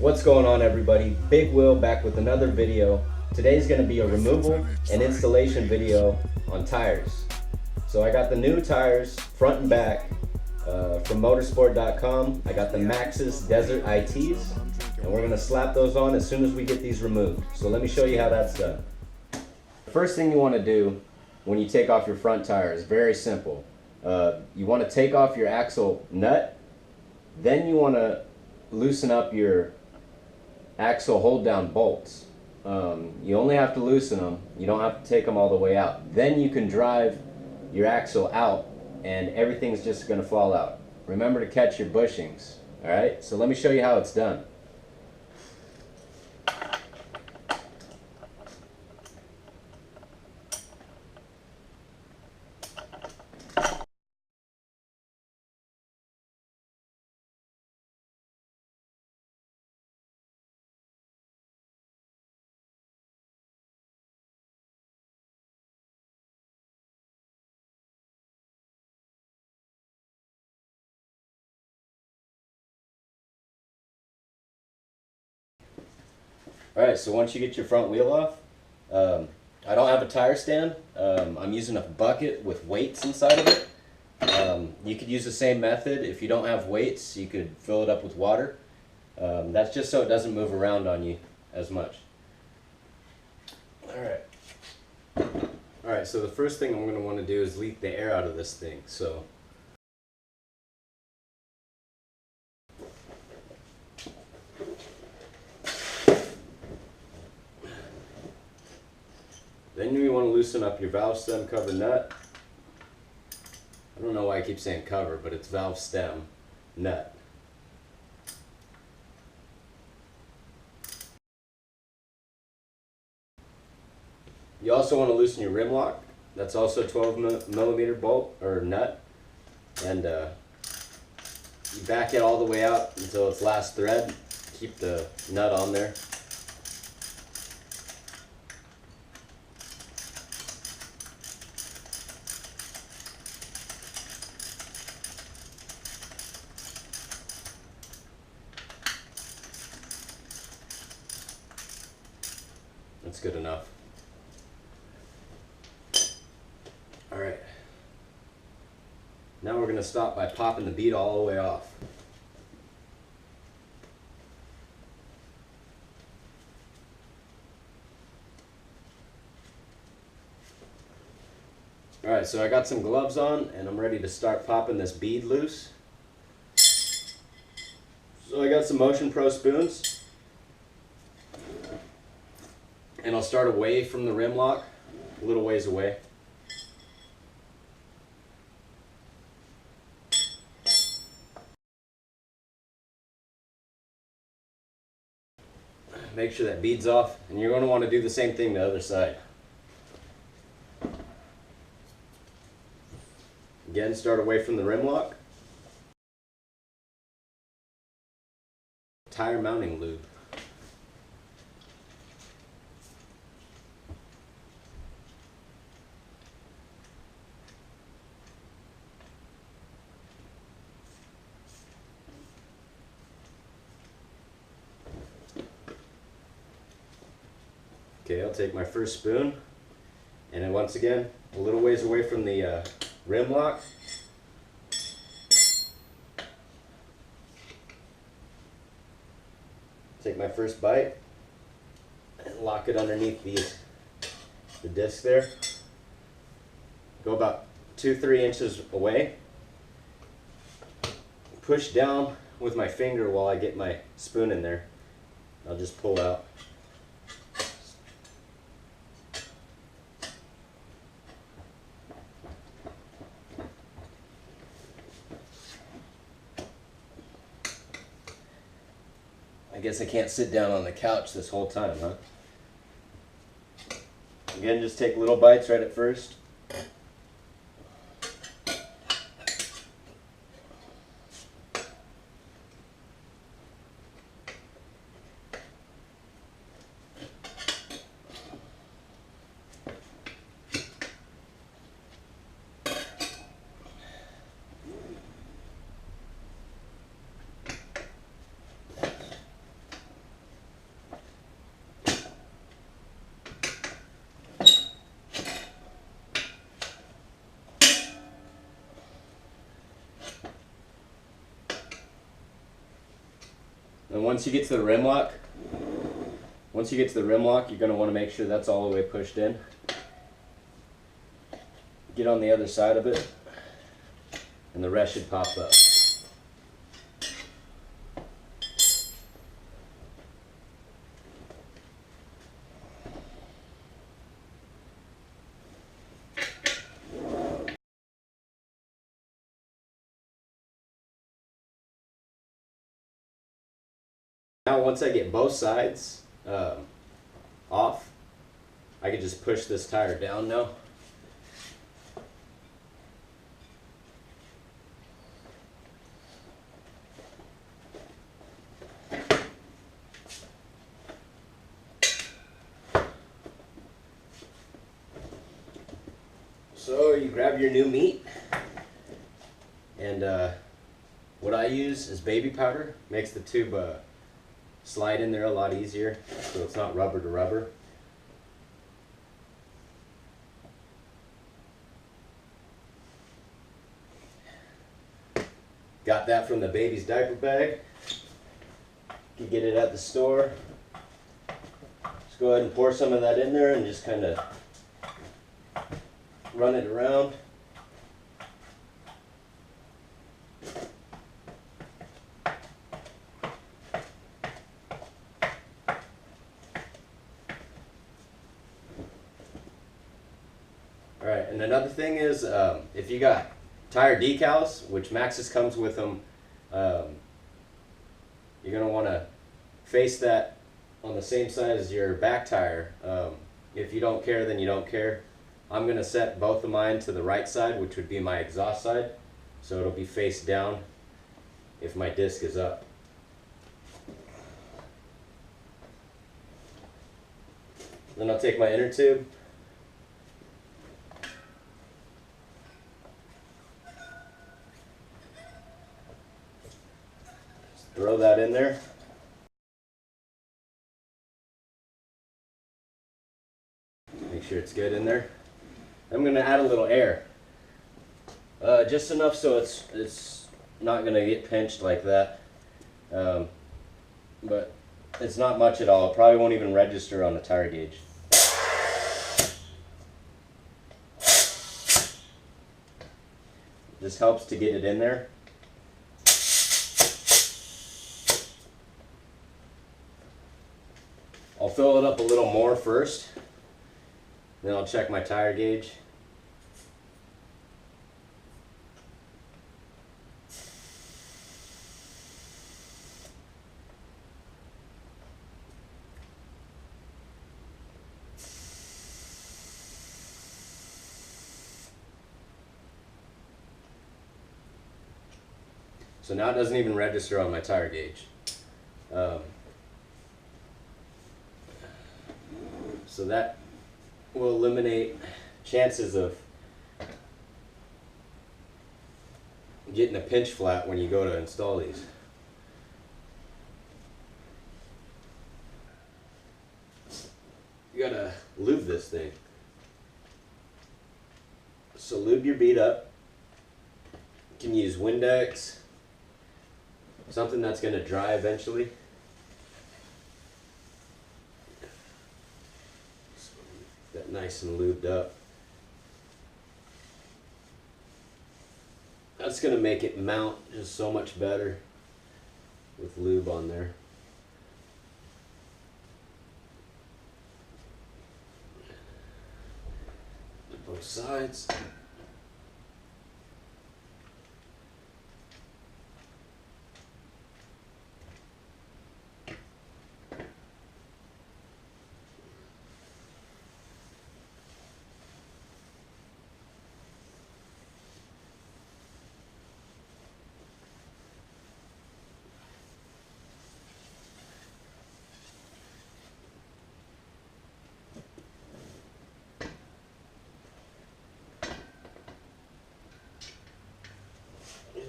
What's going on, everybody? Big Will back with another video. Today's going to be a removal and installation video on tires. So I got the new tires front and back from motorsport.com. I got the Maxxis Desert ITs, and we're going to slap those on as soon as we get these removed. So let me show you how that's done. The first thing you want to do when you take off your front tire is very simple. You want to take off your axle nut, then you want to loosen up your axle hold down bolts. You only have to loosen them, you don't have to take them all the way out. Then you can drive your axle out and everything's just going to fall out. Remember to catch your bushings. Alright, so let me show you how it's done. Alright, so once you get your front wheel off, I don't have a tire stand. I'm using a bucket with weights inside of it. You could use the same method. If you don't have weights, you could fill it up with water. That's just so it doesn't move around on you as much. Alright, so the first thing I'm going to want to do is leak the air out of this thing. So then you want to loosen up your valve stem cover nut. I don't know why I keep saying cover, but it's valve stem nut. You also want to loosen your rim lock. That's also 12 millimeter bolt or nut. And you back it all the way out until its last thread. Keep the nut on there. That's good enough. Alright. Now we're going to stop by popping the bead all the way off. Alright, so I got some gloves on and I'm ready to start popping this bead loose. So I got some Motion Pro spoons. And I'll start away from the rim lock, a little ways away. Make sure that bead's off, and you're going to want to do the same thing the other side. Again, start away from the rim lock. Tire mounting lube. Okay, I'll take my first spoon, and then once again, a little ways away from the rim lock. Take my first bite, and lock it underneath the disc there. Go about 2-3 inches away. Push down with my finger while I get my spoon in there. I'll just pull out. I guess I can't sit down on the couch this whole time, huh? Again, just take little bites right at first. And once you get to the rim lock, you're going to want to make sure that's all the way pushed in. Get on the other side of it, and the rest should pop up. Now once I get both sides off, I can just push this tire down now. So you grab your new meat, and what I use is baby powder. Makes the tube slide in there a lot easier, so it's not rubber to rubber. Got that from the baby's diaper bag. You can get it at the store. Just go ahead and pour some of that in there and just kind of run it around. Alright, and another thing is, if you got tire decals, which Maxxis comes with them, you're going to want to face that on the same side as your back tire. If you don't care, then you don't care. I'm going to set both of mine to the right side, which would be my exhaust side, so it'll be face down if my disc is up. Then I'll take my inner tube, throw that in there. Make sure it's good in there. I'm going to add a little air. Just enough so it's not going to get pinched like that. But it's not much at all. It probably won't even register on the tire gauge. This helps to get it in there. I'll fill it up a little more first, then I'll check my tire gauge. So now it doesn't even register on my tire gauge. So that will eliminate chances of getting a pinch flat when you go to install these. You gotta lube this thing. So lube your bead up. You can use Windex, something that's gonna dry eventually. That nice and lubed up. That's going to make it mount just so much better with lube on there. Both sides.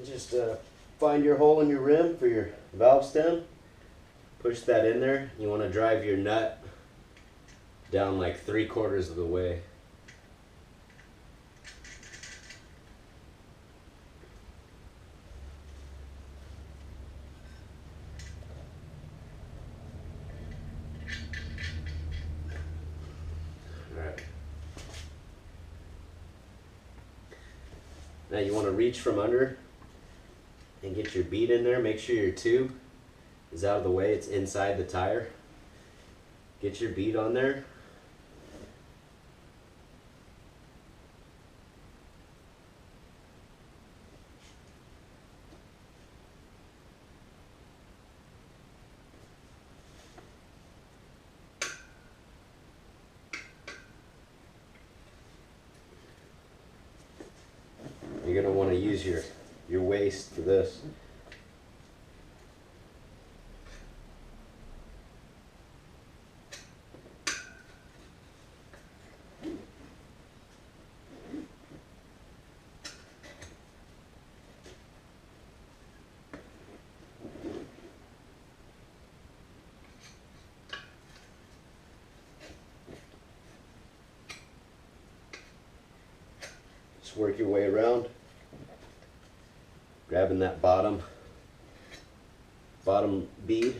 Just find your hole in your rim for your valve stem, push that in there. You want to drive your nut down like 3/4 of the way. Now you want to reach from under and get your bead in there. Make sure your tube is out of the way, it's inside the tire. Get your bead on there. You're going to want to use your waist for this. Just work your way around, grabbing that bottom bead.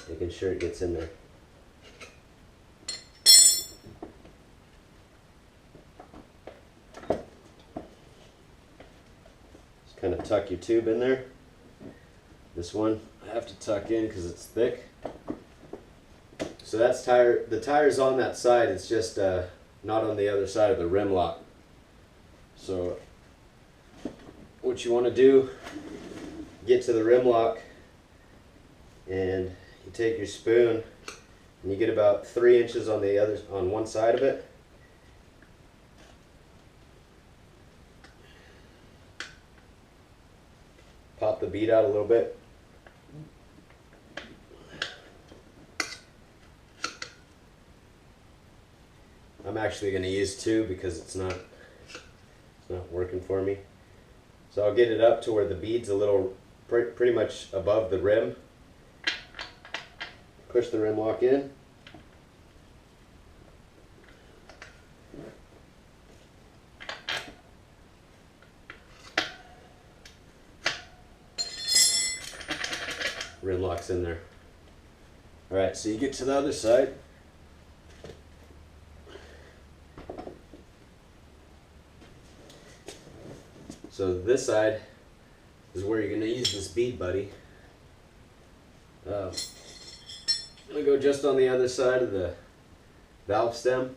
Making sure it gets in there. Just kind of tuck your tube in there. This one I have to tuck in because it's thick. So that's the tire's on that side, it's just not on the other side of the rim lock. So what you want to do, get to the rim lock and you take your spoon and you get about 3 inches on one side of it. Pop the bead out a little bit. I'm actually going to use 2 because it's not working for me. So I'll get it up to where the bead's a little pretty much above the rim. Push the rim lock in. Rim lock's in there. Alright, so you get to the other side. So this side is where you're going to use this bead buddy. I'm going to go just on the other side of the valve stem.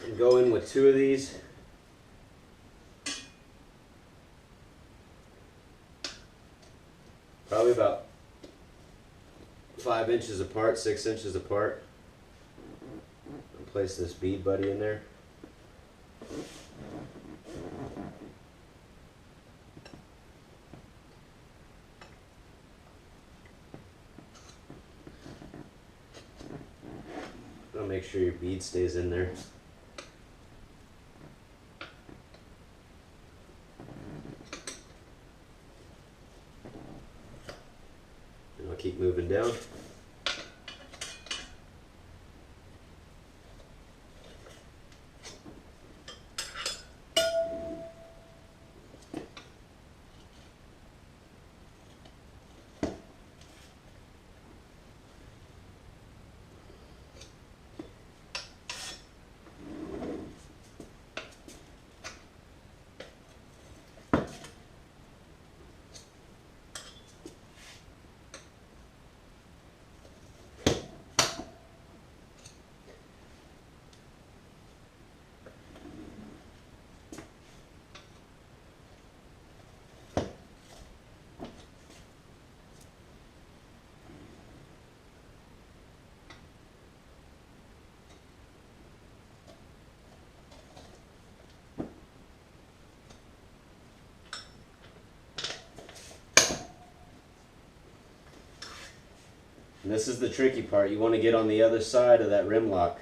And go in with 2 of these. Probably about 5 inches apart, 6 inches apart. And place this bead buddy in there. I'll make sure your bead stays in there. And I'll keep moving down. And this is the tricky part. You want to get on the other side of that rim lock.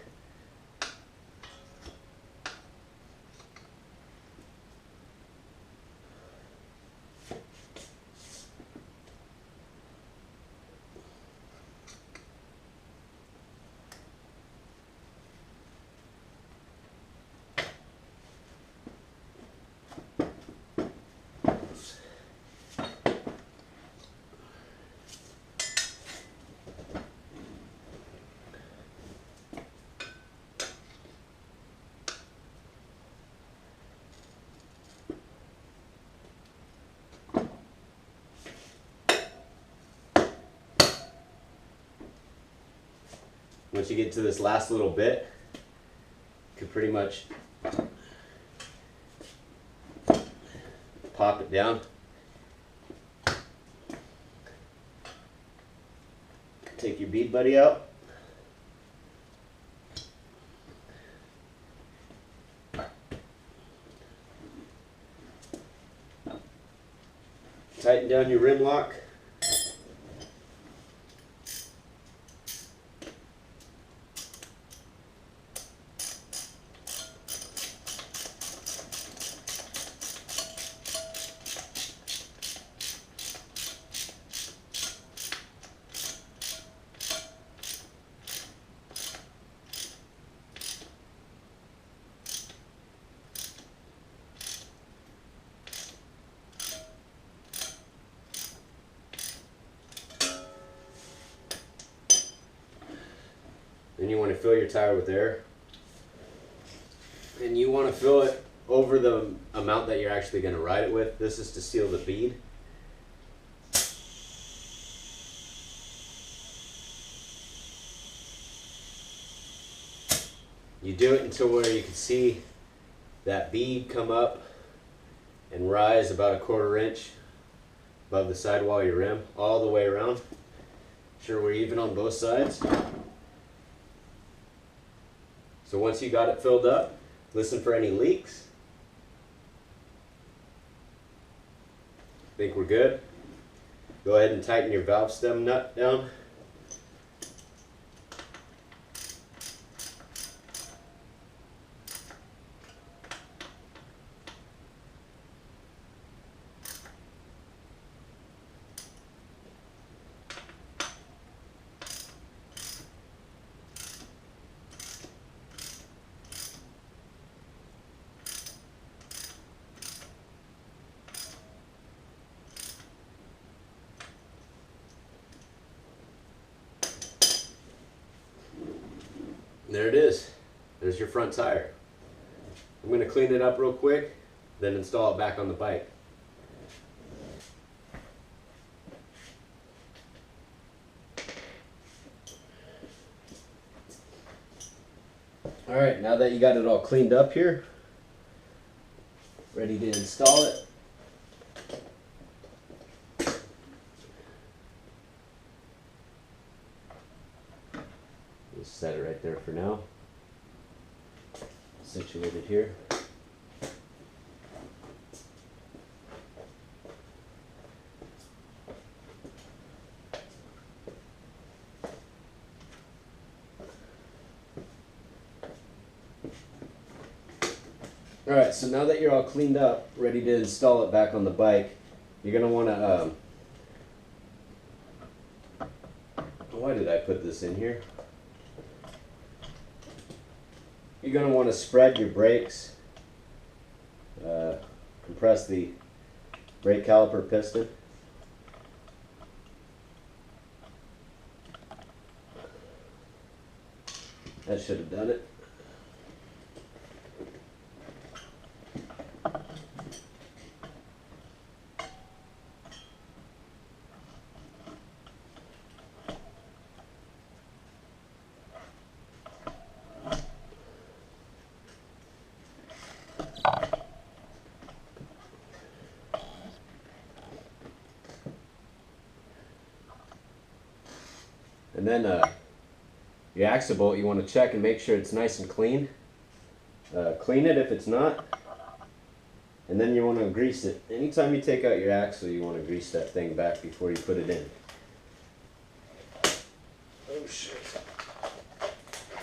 Once you get to this last little bit, you can pretty much pop it down. Take your bead buddy out. Tighten down your rim lock. Then you want to fill your tire with air. And you want to fill it over the amount that you're actually going to ride it with. This is to seal the bead. You do it until where you can see that bead come up and rise about 1/4 inch above the sidewall of your rim, all the way around. Sure we're even on both sides. So once you got it filled up, listen for any leaks. Think we're good. Go ahead and tighten your valve stem nut down. There it is. There's your front tire. I'm going to clean it up real quick, then install it back on the bike. Alright, now that you got it all cleaned up here, ready to install it. We'll set it right there for now. Situated here. Alright, so now that you're all cleaned up, ready to install it back on the bike, you're going to want to, why did I put this in here? You're going to want to spread your brakes, compress the brake caliper piston. That should have done it. And then your axle bolt, you want to check and make sure it's nice and clean. Clean it if it's not. And then you want to grease it. Anytime you take out your axle, you want to grease that thing back before you put it in. Oh shit.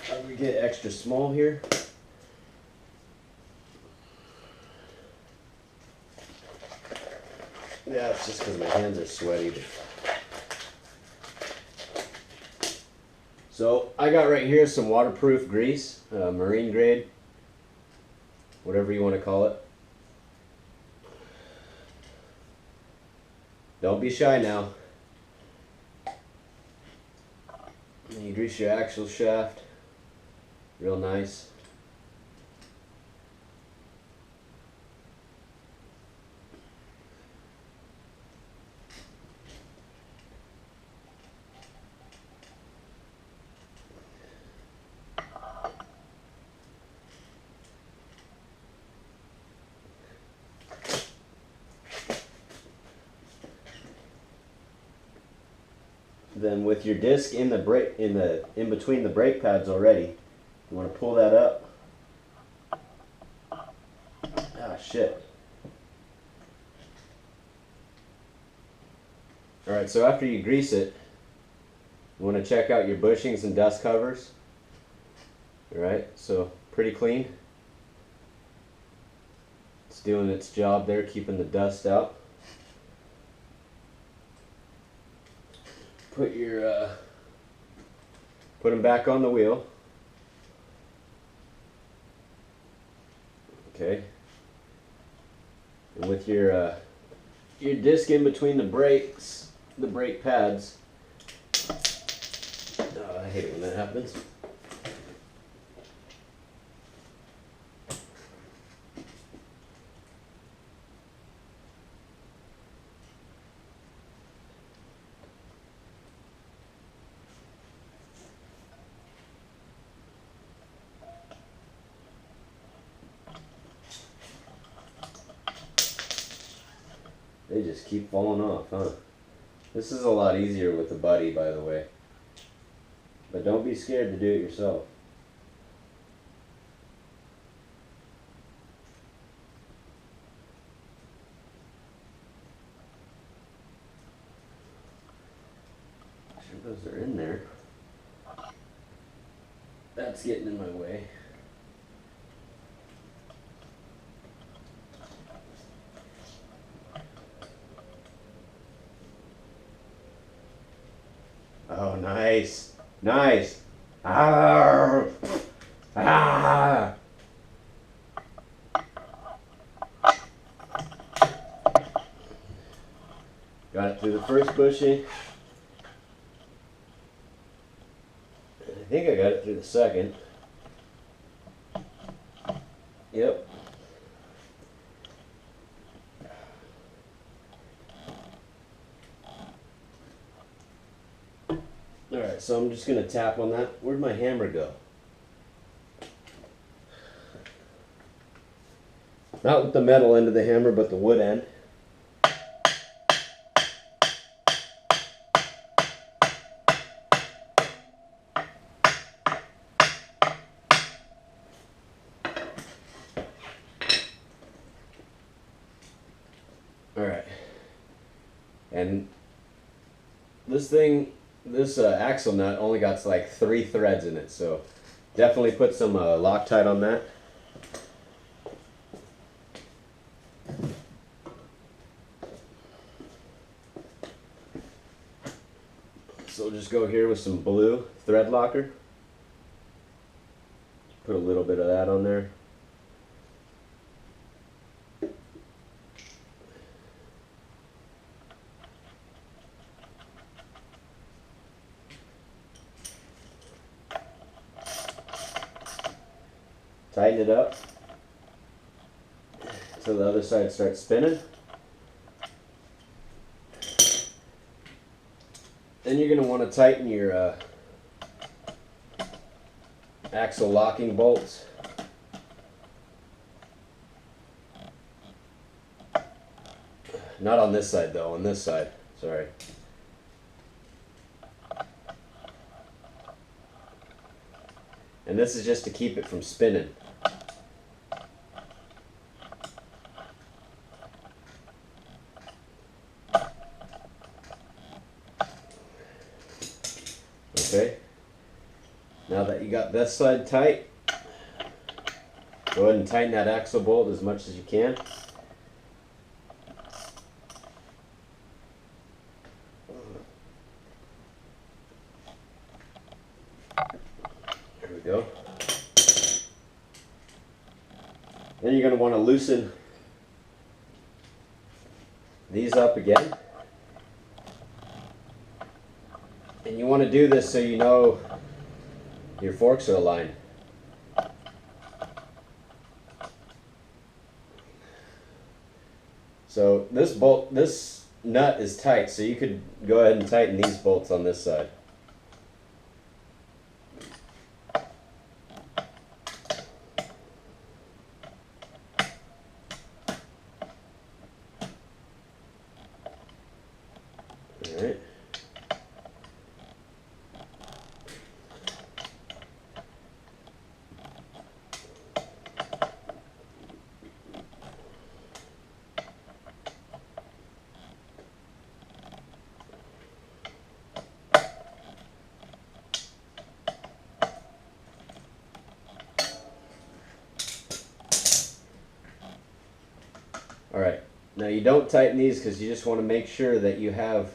How do we get extra small here? Yeah, it's just because my hands are sweaty. So I got right here some waterproof grease, marine grade, whatever you want to call it. Don't be shy now. And you grease your axle shaft real nice. Then with your disc in the brake in between the brake pads already, you want to pull that up. Ah, shit. Alright, so after you grease it, you want to check out your bushings and dust covers. Alright, so pretty clean. It's doing its job there, keeping the dust out. Put them back on the wheel. Okay. And with your disc in between the brakes, the brake pads. Oh, I hate it when that happens. They just keep falling off, huh? This is a lot easier with a buddy, by the way. But don't be scared to do it yourself. Sure those are in there. That's getting in my way. Oh, nice. Nice. Ah. Ah. Got it through the first bushing. I think I got it through the second. Yep. Alright, so I'm just going to tap on that. Where'd my hammer go? Not with the metal end of the hammer, but the wood end. Alright. And this axle nut only got like 3 threads in it, so definitely put some Loctite on that. So we'll just go here with some blue thread locker. Put a little bit of that on there. Tighten it up so the other side starts spinning. Then you're going to want to tighten your axle locking bolts. Not on this side though, on this side, sorry. And this is just to keep it from spinning. Okay, now that you got this side tight, go ahead and tighten that axle bolt as much as you can. There we go. Then you're going to want to loosen these up again. And you want to do this so you know your forks are aligned. So this nut is tight, so you could go ahead and tighten these bolts on this side. Alright. Alright, now you don't tighten these because you just want to make sure that you have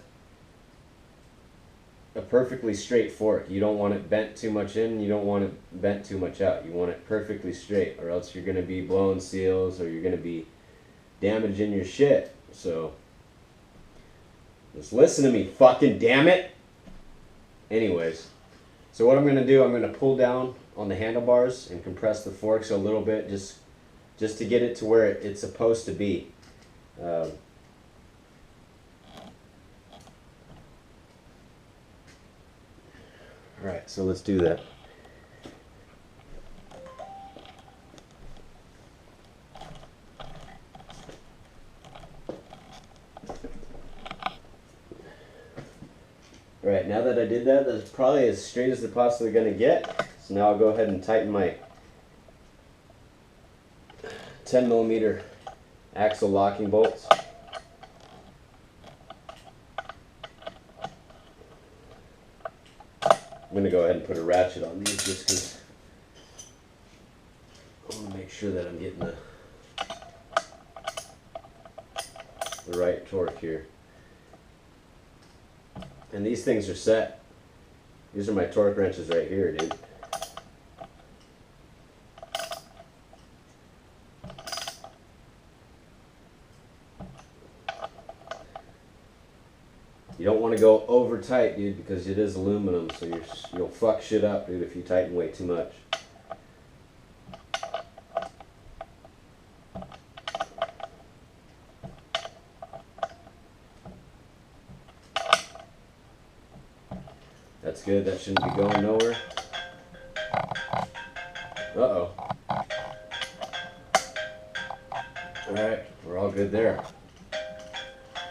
a perfectly straight fork. You don't want it bent too much in, you don't want it bent too much out. You want it perfectly straight, or else you're going to be blowing seals, or you're going to be damaging your shit. So just listen to me, fucking damn it. Anyways, so what I'm going to do, I'm going to pull down on the handlebars and compress the forks a little bit, just to get it to where it's supposed to be. Alright, so let's do that. Alright, now that I did that, that's probably as straight as they're possibly going to get. So now I'll go ahead and tighten my 10mm axle locking bolts. I'm going to go ahead and put a ratchet on these just because I want to make sure that I'm getting the right torque here. And these things are set. These are my torque wrenches right here, dude. You don't want to go over tight, dude, because it is aluminum, so you'll fuck shit up, dude, if you tighten way too much. That's good, that shouldn't be going nowhere. Uh-oh. Alright, we're all good there.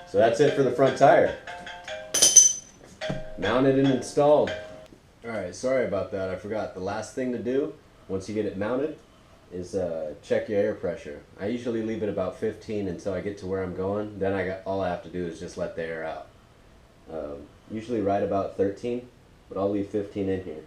So that's it for the front tire. Mounted and installed. Alright, sorry about that, I forgot. The last thing to do, once you get it mounted, is check your air pressure. I usually leave it about 15 until I get to where I'm going. Then all I have to do is just let the air out. Usually right about 13, but I'll leave 15 in here.